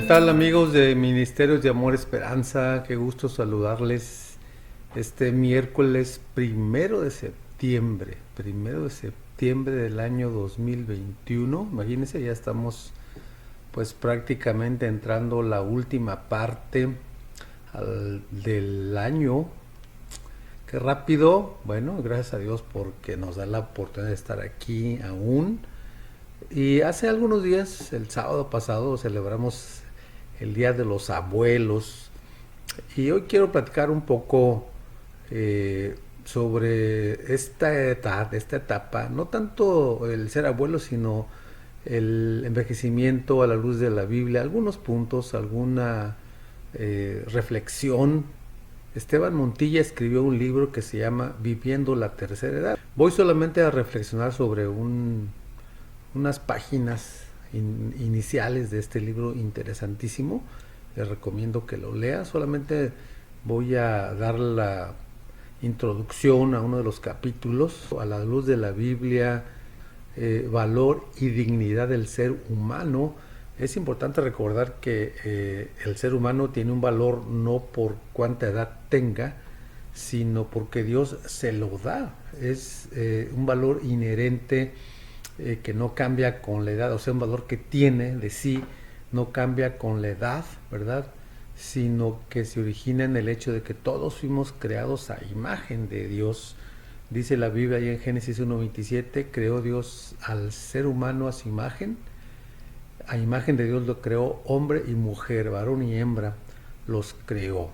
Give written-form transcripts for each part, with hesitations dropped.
tal, amigos de Ministerios de Amor Esperanza? Qué gusto saludarles este miércoles primero de septiembre del año 2021. Imagínense, ya estamos pues prácticamente entrando la última parte del año. Qué rápido. Bueno, gracias a Dios porque nos da la oportunidad de estar aquí aún. Y hace algunos días, el sábado pasado, celebramos el Día de los Abuelos. Y hoy quiero platicar un poco sobre esta etapa, no tanto el ser abuelo, sino el envejecimiento a la luz de la Biblia, algunos puntos, alguna reflexión. Esteban Montilla escribió un libro que se llama Viviendo la Tercera Edad. Voy solamente a reflexionar sobre unas páginas iniciales de este libro interesantísimo. Les recomiendo que lo lea. Solamente voy a dar la introducción a uno de los capítulos. A la luz de la Biblia, valor y dignidad del ser humano. Es importante recordar que el ser humano tiene un valor no por cuánta edad tenga, sino porque Dios se lo da. Es un valor inherente que no cambia con la edad, o sea, un valor que tiene de sí, no cambia con la edad, ¿verdad? Sino que se origina en el hecho de que todos fuimos creados a imagen de Dios. Dice la Biblia ahí en Génesis 1:27, creó Dios al ser humano a imagen de Dios lo creó, hombre y mujer, varón y hembra, los creó.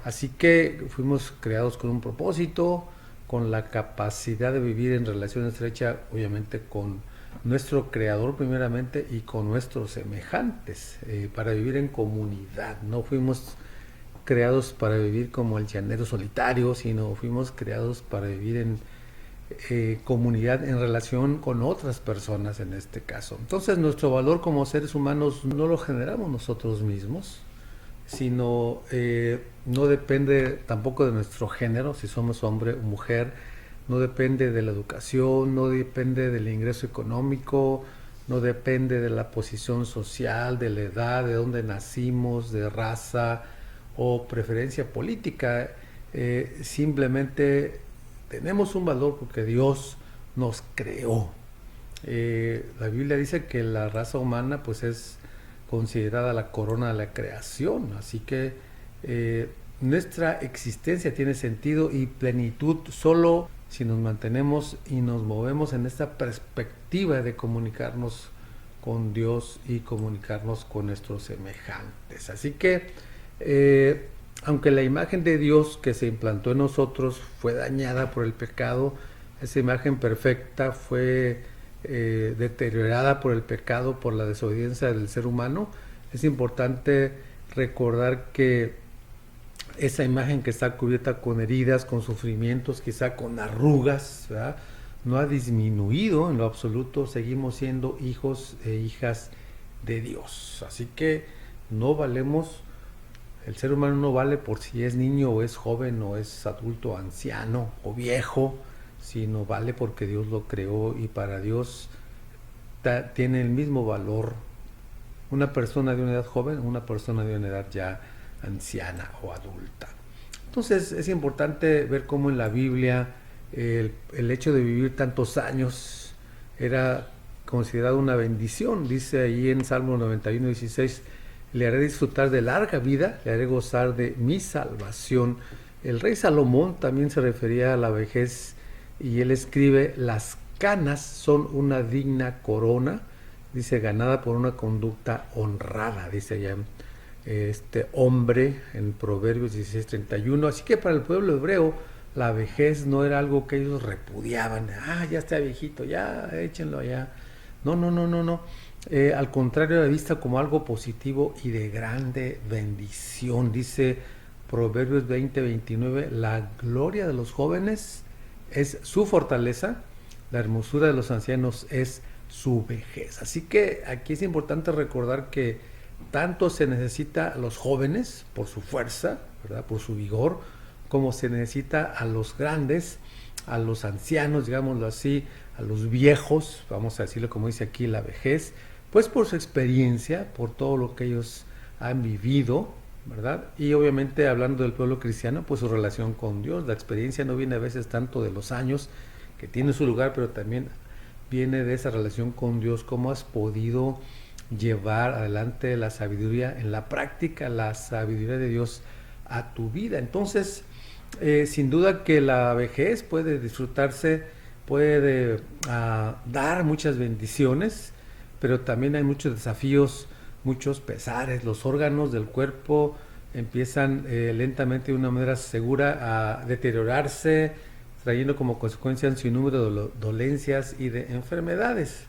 Así que fuimos creados con un propósito, con la capacidad de vivir en relación estrecha, obviamente con nuestro creador primeramente y con nuestros semejantes, para vivir en comunidad. No fuimos creados para vivir como el llanero solitario, sino fuimos creados para vivir en comunidad, en relación con otras personas en este caso. Entonces nuestro valor como seres humanos no lo generamos nosotros mismos, sino no depende tampoco de nuestro género, si somos hombre o mujer, no depende de la educación, no depende del ingreso económico, no depende de la posición social, de la edad, de dónde nacimos, de raza o preferencia política. Simplemente tenemos un valor porque Dios nos creó. La Biblia dice que la raza humana pues es considerada la corona de la creación, así que nuestra existencia tiene sentido y plenitud solo si nos mantenemos y nos movemos en esta perspectiva de comunicarnos con Dios y comunicarnos con nuestros semejantes. Así que aunque la imagen de Dios que se implantó en nosotros fue dañada por el pecado, esa imagen perfecta fue deteriorada por el pecado, por la desobediencia del ser humano. Es importante recordar que esa imagen que está cubierta con heridas, con sufrimientos, quizá con arrugas, ¿verdad?, no ha disminuido en lo absoluto. Seguimos siendo hijos e hijas de Dios. Así que no valemos, el ser humano no vale por si es niño o es joven o es adulto, anciano o viejo, sino vale porque Dios lo creó, y para Dios tiene el mismo valor una persona de una edad joven o una persona de una edad ya anciana o adulta. Entonces es importante ver cómo en la Biblia el hecho de vivir tantos años era considerado una bendición. Dice ahí en Salmo 91:16, le haré disfrutar de larga vida, le haré gozar de mi salvación. El rey Salomón también se refería a la vejez y él escribe, las canas son una digna corona, dice, ganada por una conducta honrada, dice allá este hombre en Proverbios 16:31. Así que para el pueblo hebreo la vejez no era algo que ellos repudiaban. Ya está viejito, ya échenlo allá. No, no, no, no, no. Al contrario, era vista como algo positivo y de grande bendición. Dice Proverbios 20:29, la gloria de los jóvenes es su fortaleza, la hermosura de los ancianos es su vejez. Así que aquí es importante recordar que tanto se necesita a los jóvenes por su fuerza, ¿verdad?, por su vigor, como se necesita a los grandes, a los ancianos, digámoslo así, a los viejos, vamos a decirlo como dice aquí, la vejez, pues por su experiencia, por todo lo que ellos han vivido, ¿verdad? Y obviamente hablando del pueblo cristiano, pues su relación con Dios. La experiencia no viene a veces tanto de los años, que tiene su lugar, pero también viene de esa relación con Dios, cómo has podido llevar adelante la sabiduría, en la práctica, la sabiduría de Dios a tu vida. Entonces, sin duda que la vejez puede disfrutarse, puede dar muchas bendiciones, pero también hay muchos desafíos, muchos pesares. Los órganos del cuerpo empiezan lentamente de una manera segura a deteriorarse, trayendo como consecuencia un sinnúmero de dolencias y de enfermedades.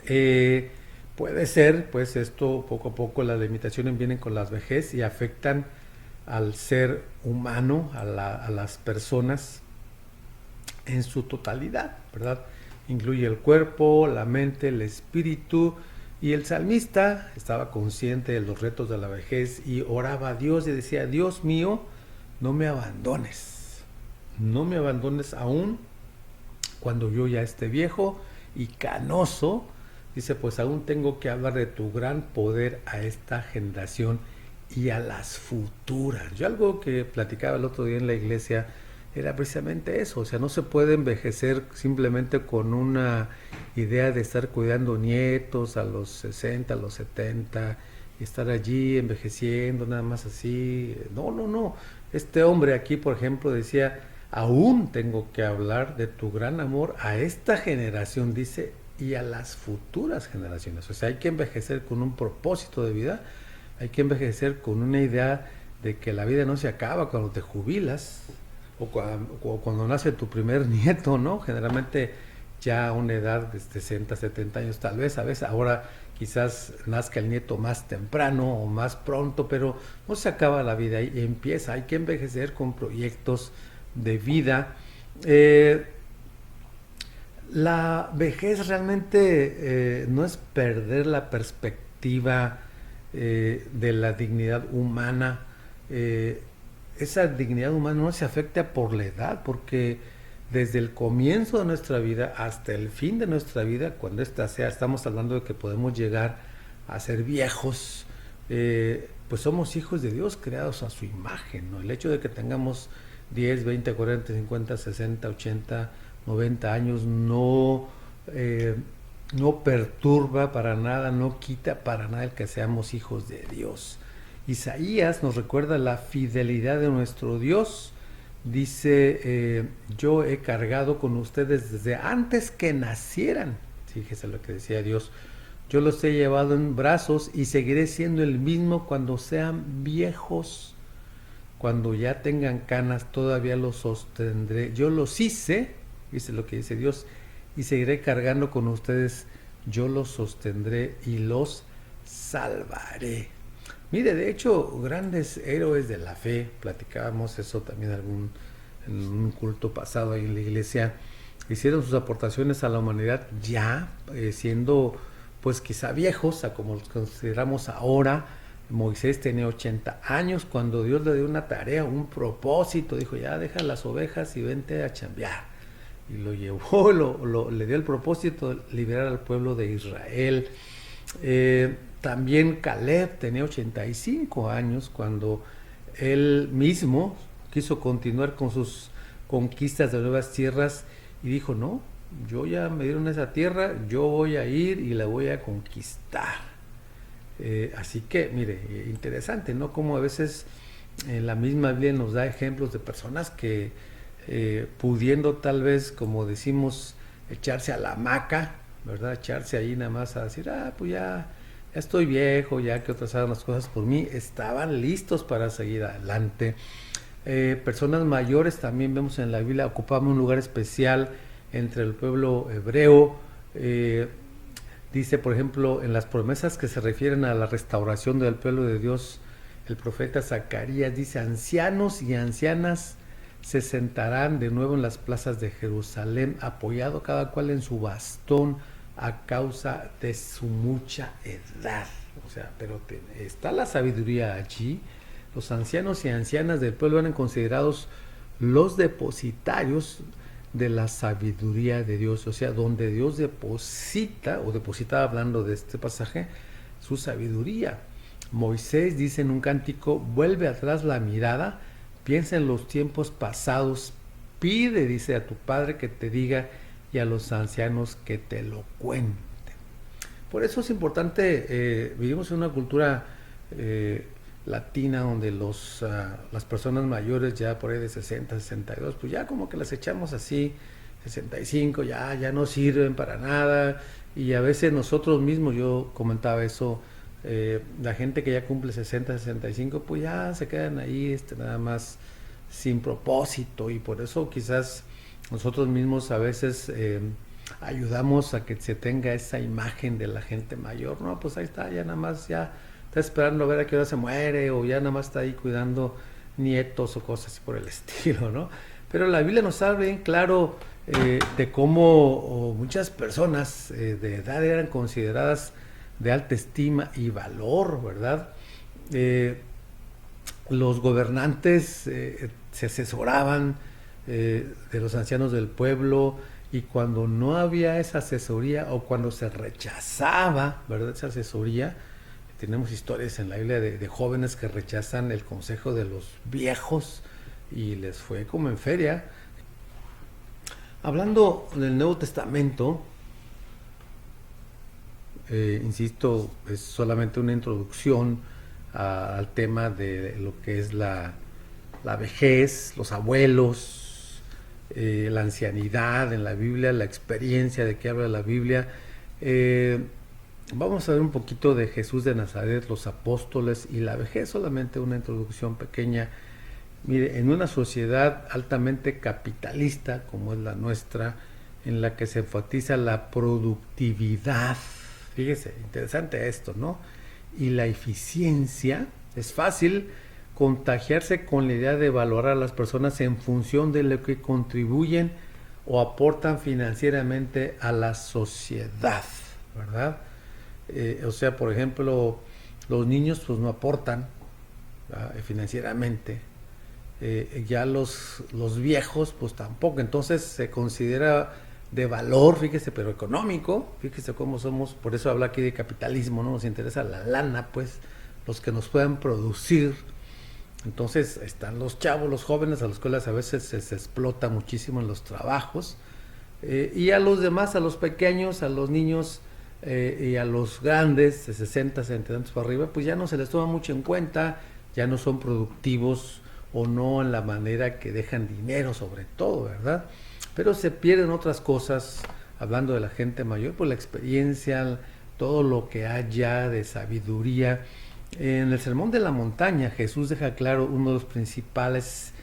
Puede ser, pues esto poco a poco las limitaciones vienen con la vejez y afectan al ser humano, a las personas en su totalidad, ¿verdad? Incluye el cuerpo, la mente, el espíritu, y el salmista estaba consciente de los retos de la vejez y oraba a Dios y decía: Dios mío, no me abandones, no me abandones aún cuando yo ya esté viejo y canoso. Dice, pues aún tengo que hablar de tu gran poder a esta generación y a las futuras. Yo algo que platicaba el otro día en la iglesia era precisamente eso. O sea, no se puede envejecer simplemente con una idea de estar cuidando nietos a los 60, a los 70, y estar allí envejeciendo nada más así. No, no, no. Este hombre aquí, por ejemplo, decía, aún tengo que hablar de tu gran amor a esta generación, dice, y a las futuras generaciones. O sea, hay que envejecer con un propósito de vida, hay que envejecer con una idea de que la vida no se acaba cuando te jubilas o cuando nace tu primer nieto, ¿no? Generalmente ya a una edad de 60, 70 años tal vez, a veces ahora quizás nazca el nieto más temprano o más pronto, pero no se acaba la vida y empieza. Hay que envejecer con proyectos de vida. La vejez realmente no es perder la perspectiva de la dignidad humana. Esa dignidad humana no se afecta por la edad, porque desde el comienzo de nuestra vida hasta el fin de nuestra vida, cuando esta sea, estamos hablando de que podemos llegar a ser viejos, pues somos hijos de Dios creados a su imagen, ¿no? El hecho de que tengamos 10, 20, 40, 50, 60, 80, 90 años no perturba para nada, no quita para nada el que seamos hijos de Dios. Isaías nos recuerda la fidelidad de nuestro Dios. Dice, yo he cargado con ustedes desde antes que nacieran. Fíjese lo que decía Dios. Yo los he llevado en brazos y seguiré siendo el mismo cuando sean viejos. Cuando ya tengan canas, todavía los sostendré. Yo los hice, dice lo que dice Dios, y seguiré cargando con ustedes. Yo los sostendré y los salvaré. Mire, de hecho, grandes héroes de la fe, platicábamos eso también en un culto pasado ahí en la iglesia, hicieron sus aportaciones a la humanidad ya siendo pues quizá viejos, a como los consideramos ahora. Moisés tenía 80 años cuando Dios le dio una tarea, un propósito, dijo, ya deja las ovejas y vente a chambear. Y lo llevó, le dio el propósito de liberar al pueblo de Israel. También Caleb tenía 85 años cuando él mismo quiso continuar con sus conquistas de nuevas tierras y dijo, no, yo ya me dieron esa tierra, yo voy a ir y la voy a conquistar. Así que, mire, interesante, ¿no? Como a veces la misma Biblia nos da ejemplos de personas que pudiendo tal vez, como decimos, echarse a la hamaca, ¿verdad? Echarse ahí nada más a decir, pues ya estoy viejo, ya que otras hagan las cosas por mí, estaban listos para seguir adelante. Personas mayores también vemos en la Biblia, ocupaban un lugar especial entre el pueblo hebreo. Dice, por ejemplo, en las promesas que se refieren a la restauración del pueblo de Dios, el profeta Zacarías dice, ancianos y ancianas se sentarán de nuevo en las plazas de Jerusalén, apoyado cada cual en su bastón a causa de su mucha edad. O sea, pero está la sabiduría allí. Los ancianos y ancianas del pueblo eran considerados los depositarios de la sabiduría de Dios, o sea, donde Dios deposita, o depositaba, hablando de este pasaje, su sabiduría. Moisés dice en un cántico, vuelve atrás la mirada, piensa en los tiempos pasados, pide, dice, a tu padre que te diga y a los ancianos que te lo cuenten. Por eso es importante, vivimos en una cultura latina donde las personas mayores ya por ahí de 60, 62, pues ya como que las echamos así, 65, ya no sirven para nada, y a veces nosotros mismos, yo comentaba eso, la gente que ya cumple 60, 65, pues ya se quedan ahí nada más sin propósito, y por eso quizás nosotros mismos a veces ayudamos a que se tenga esa imagen de la gente mayor. No, pues ahí está, ya nada más, ya está esperando a ver a qué hora se muere, o ya nada más está ahí cuidando nietos o cosas así por el estilo, ¿no? Pero la Biblia nos habla bien claro de cómo muchas personas de edad eran consideradas de alta estima y valor, ¿verdad? Los gobernantes se asesoraban de los ancianos del pueblo, y cuando no había esa asesoría o cuando se rechazaba, ¿verdad?, esa asesoría, tenemos historias en la Biblia de jóvenes que rechazan el consejo de los viejos y les fue como en feria. Hablando del Nuevo Testamento, insisto, es solamente una introducción al tema de lo que es la vejez, los abuelos, la ancianidad en la Biblia, la experiencia de que habla la Biblia. Vamos a ver un poquito de Jesús de Nazaret, los apóstoles y la vejez, solamente una introducción pequeña. Mire, en una sociedad altamente capitalista como es la nuestra, en la que se enfatiza la productividad, fíjese, interesante esto, ¿no?, y la eficiencia, es fácil contagiarse con la idea de valorar a las personas en función de lo que contribuyen o aportan financieramente a la sociedad, ¿verdad? O sea, por ejemplo, los niños pues no aportan financieramente, ya los viejos pues tampoco, entonces se considera de valor, fíjese, pero económico, fíjese cómo somos, por eso habla aquí de capitalismo, ¿no? Nos interesa la lana, pues, los que nos puedan producir. Entonces están los chavos, los jóvenes, a los cuales a veces se explota muchísimo en los trabajos, y a los demás, a los pequeños, a los niños y a los grandes, de 60, 70 años para arriba, pues ya no se les toma mucho en cuenta, ya no son productivos o no en la manera que dejan dinero sobre todo, ¿verdad? Pero se pierden otras cosas, hablando de la gente mayor, pues la experiencia, todo lo que haya de sabiduría. En el Sermón de la Montaña, Jesús deja claro uno de los principales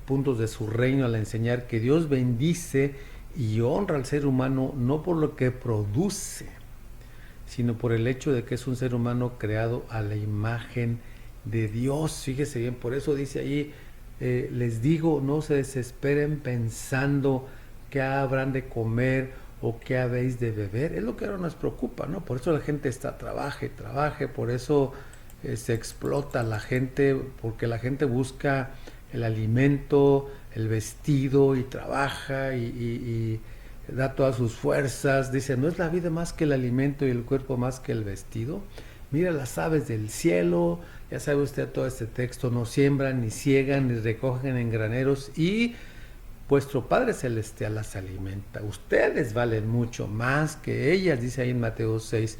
puntos de su reino al enseñar que Dios bendice y honra al ser humano no por lo que produce, sino por el hecho de que es un ser humano creado a la imagen de Dios. Fíjese bien, por eso dice ahí, les digo, no se desesperen pensando qué habrán de comer o qué habéis de beber. Es lo que ahora nos preocupa, ¿no? Por eso la gente está trabaje, por eso se explota a la gente, porque la gente busca el alimento, el vestido, y trabaja y da todas sus fuerzas. Dice, ¿no es la vida más que el alimento y el cuerpo más que el vestido? Mira las aves del cielo, ya sabe usted todo este texto, no siembran, ni ciegan, ni recogen en graneros, y vuestro Padre Celestial las alimenta. Ustedes valen mucho más que ellas, dice ahí en Mateo 6.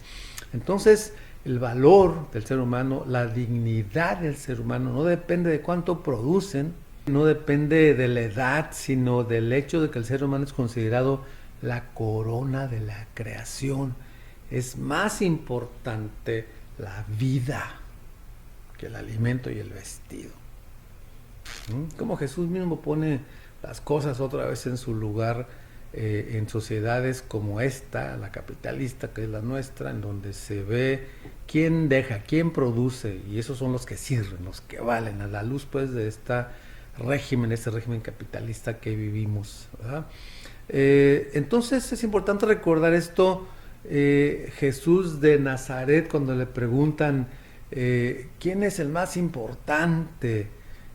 Entonces, el valor del ser humano, la dignidad del ser humano, no depende de cuánto producen, no depende de la edad, sino del hecho de que el ser humano es considerado la corona de la creación. Es más importante la vida que el alimento y el vestido. Como Jesús mismo pone las cosas otra vez en su lugar, en sociedades como esta, la capitalista que es la nuestra, en donde se ve quién deja, quién produce, y esos son los que sirven, los que valen, a la luz pues de este régimen capitalista que vivimos, ¿verdad? Entonces es importante recordar esto. Jesús de Nazaret, cuando le preguntan quién es el más importante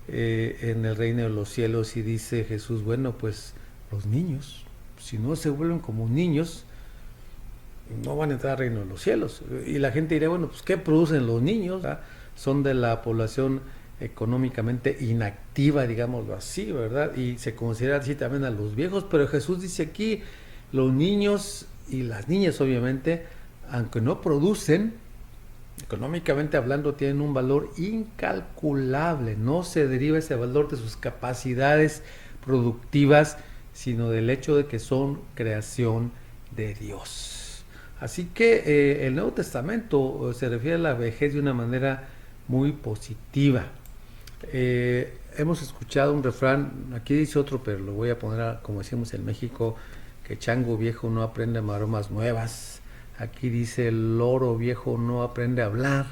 en el reino de los cielos, y dice Jesús, bueno, pues los niños, si no se vuelven como niños, no van a entrar al reino de los cielos. Y la gente dirá, bueno, pues ¿qué producen los niños? ¿Verdad? Son de la población económicamente inactiva, digámoslo así, ¿verdad? Y se considera así también a los viejos, pero Jesús dice aquí, los niños y las niñas obviamente, aunque no producen, económicamente hablando, tienen un valor incalculable. No se deriva ese valor de sus capacidades productivas, sino del hecho de que son creación de Dios. Así que el Nuevo Testamento se refiere a la vejez de una manera muy positiva. Hemos escuchado un refrán, aquí dice otro, pero lo voy a poner como decimos en México, que chango viejo no aprende maromas nuevas. Aquí dice el loro viejo no aprende a hablar,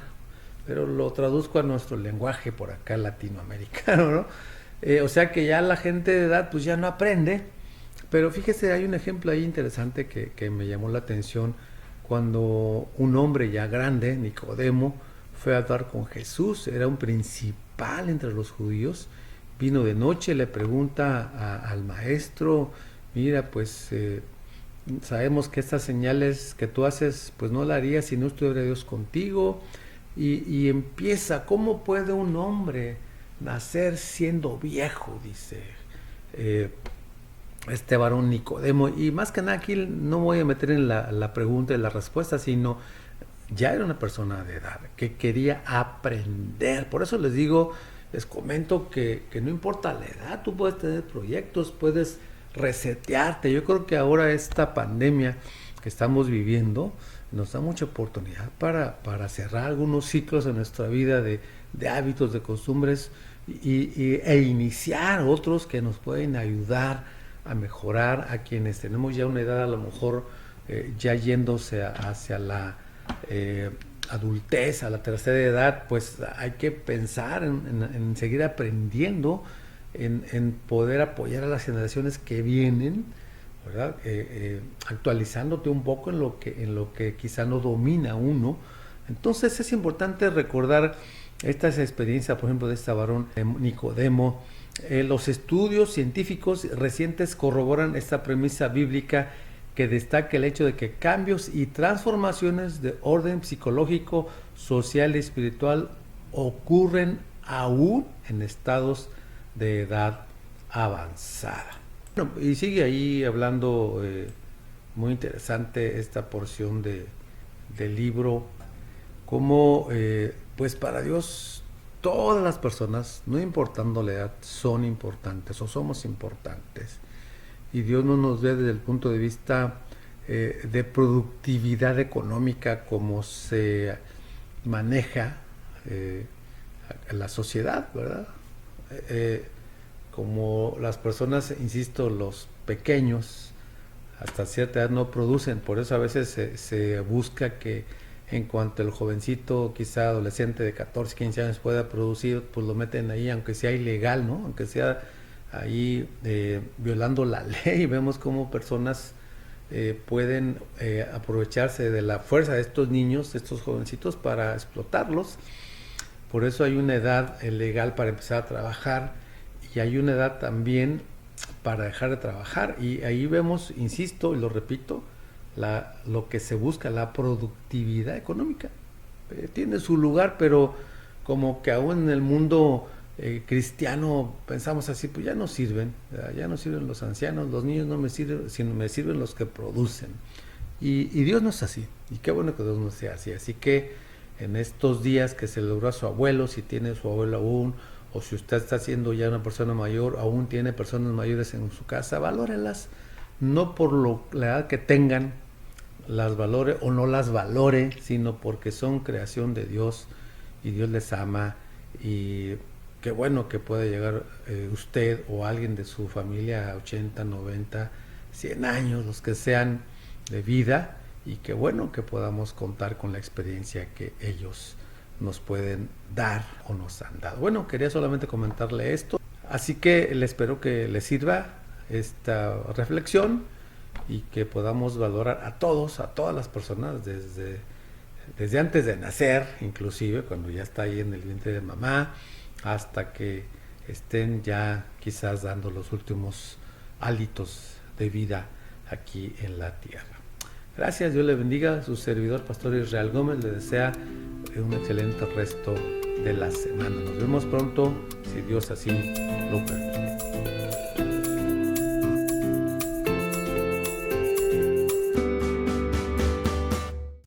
pero lo traduzco a nuestro lenguaje por acá latinoamericano, ¿no? O sea que ya la gente de edad pues ya no aprende, pero fíjese, hay un ejemplo ahí interesante que me llamó la atención cuando un hombre ya grande, Nicodemo, fue a hablar con Jesús, era un principal entre los judíos, vino de noche, le pregunta al maestro, mira, pues sabemos que estas señales que tú haces, pues no las harías si no estuviera Dios contigo, y empieza, ¿cómo puede un hombre nacer siendo viejo? Dice eh, este varón Nicodemo, y más que nada aquí no voy a meter en la pregunta y la respuesta, sino ya era una persona de edad que quería aprender. Por eso les digo, les comento que no importa la edad, tú puedes tener proyectos, puedes resetearte. Yo creo que ahora esta pandemia que estamos viviendo nos da mucha oportunidad para cerrar algunos ciclos en nuestra vida de hábitos, de costumbres e iniciar otros que nos pueden ayudar a mejorar a quienes tenemos ya una edad a lo mejor ya yéndose hacia la adultez, a la tercera edad, pues hay que pensar en seguir aprendiendo, en poder apoyar a las generaciones que vienen, ¿verdad? Actualizándote un poco en lo que quizá no domina uno. Entonces es importante recordar estas experiencias, por ejemplo, de este varón Nicodemo. Los estudios científicos recientes corroboran esta premisa bíblica que destaca el hecho de que cambios y transformaciones de orden psicológico, social y espiritual ocurren aún en estados de edad avanzada. Bueno, y sigue ahí hablando muy interesante esta porción del libro, como pues para Dios todas las personas, no importando la edad, son importantes o somos importantes. Y Dios no nos ve desde el punto de vista de productividad económica como se maneja la sociedad, ¿verdad? Como las personas, insisto, los pequeños hasta cierta edad no producen, por eso a veces se busca que en cuanto el jovencito, quizá adolescente de 14, 15 años pueda producir, pues lo meten ahí, aunque sea ilegal, ¿no? Aunque sea ahí violando la ley. Vemos cómo personas pueden aprovecharse de la fuerza de estos niños, de estos jovencitos, para explotarlos. Por eso hay una edad legal para empezar a trabajar y hay una edad también para dejar de trabajar. Y ahí vemos, insisto y lo repito, lo que se busca, la productividad económica. Tiene su lugar, pero como que aún en el mundo cristiano pensamos así, pues ya no sirven, ¿verdad? Ya no sirven los ancianos, los niños no me sirven, sino me sirven los que producen. Y Dios no es así, y qué bueno que Dios no sea así. Así que en estos días que celebró a su abuelo, si tiene su abuelo aún, o si usted está siendo ya una persona mayor, aún tiene personas mayores en su casa, valórelas, no por la edad que tengan, las valore o no las valore, sino porque son creación de Dios y Dios les ama. Y qué bueno que pueda llegar usted o alguien de su familia a 80, 90, 100 años, los que sean de vida, y qué bueno que podamos contar con la experiencia que ellos nos pueden dar o nos han dado. Bueno, quería solamente comentarle esto, así que le espero que le sirva esta reflexión y que podamos valorar a todos, a todas las personas, desde antes de nacer, inclusive cuando ya está ahí en el vientre de mamá, hasta que estén ya quizás dando los últimos hálitos de vida aquí en la tierra. Gracias, Dios le bendiga. Su servidor, Pastor Israel Gómez, le desea un excelente resto de la semana. Nos vemos pronto, si Dios así lo permite.